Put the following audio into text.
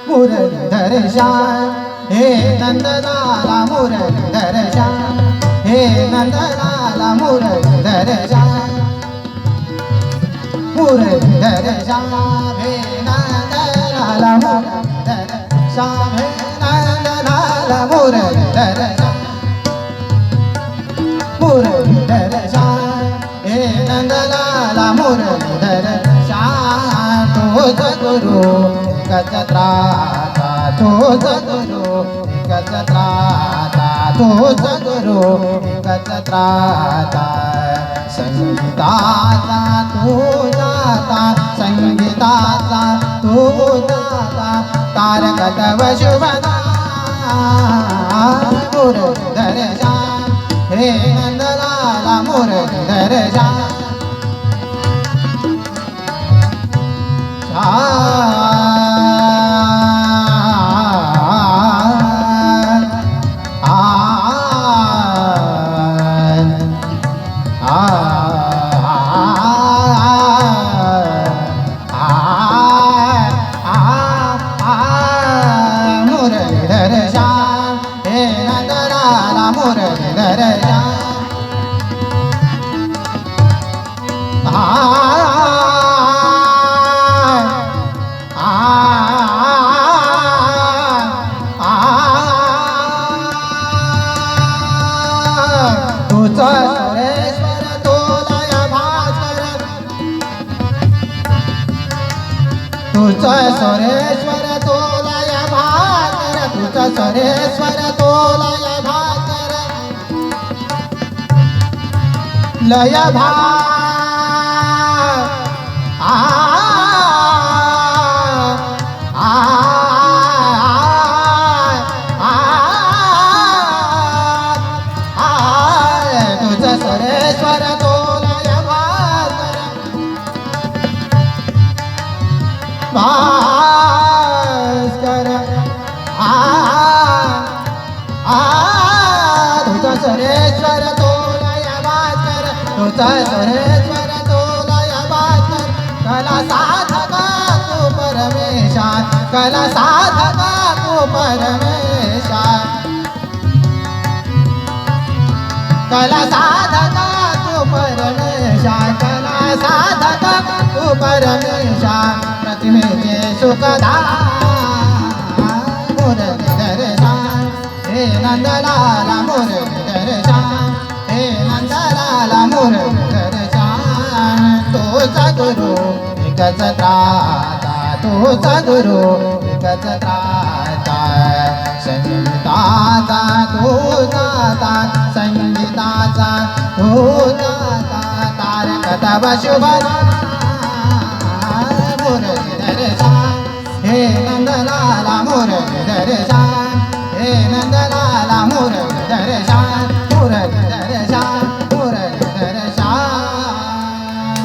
मुरलीधर श्याम हे नंदलाला मुरलीधर श्याम हे नंदलाला मुरलीधर श्याम मुरलीधर श्याम हे नंदलाला मुरलीधर श्याम हे नंदलाला मुरलीधर मुरलीधर श्याम हे नंदलाला मुरलीधर श्याम तोच गुरु एकच त्राता तोच गुरु एकच त्राता तोच गुरु एकच त्राता संगीताचा तो दाता संगीताचा तो दाता तारक तव शुभदा मुरलीधर श्याम हे नंदलाला मुरलीधर श्याम मुरलीधर श्याम हे नंदलाला मुरलीधर सुरेश्वर तोलय भास्कर तुझ सुरेश्वर तोलय भास्कर तुझ सुरेश्वर तोलय भास्कर लय भा सुरेश्वर तोलय भास्कर भास्कर तुझ सुरेश्वर तोलय भास्कर तुझ सुरेश्वर तोलय भास्कर कला साधका तू परमेशा कला साधका तू परमेशा कला साधका तू परमेशा कला साधका तू परमेशा प्रतिमेचे सुखदा मुरलीधर श्याम हे नंदलाला मुरलीधर श्याम हे नंदलाला मुरलीधर श्याम तोच गुरु एकच त्राता तोच गुरु एकच त्राता संगीताचा तो दाता संगीताचा तो दाता तारक तव शुभदा मुरलीधर श्याम हे नंदलाला मुरलीधर श्याम हे नंदलाला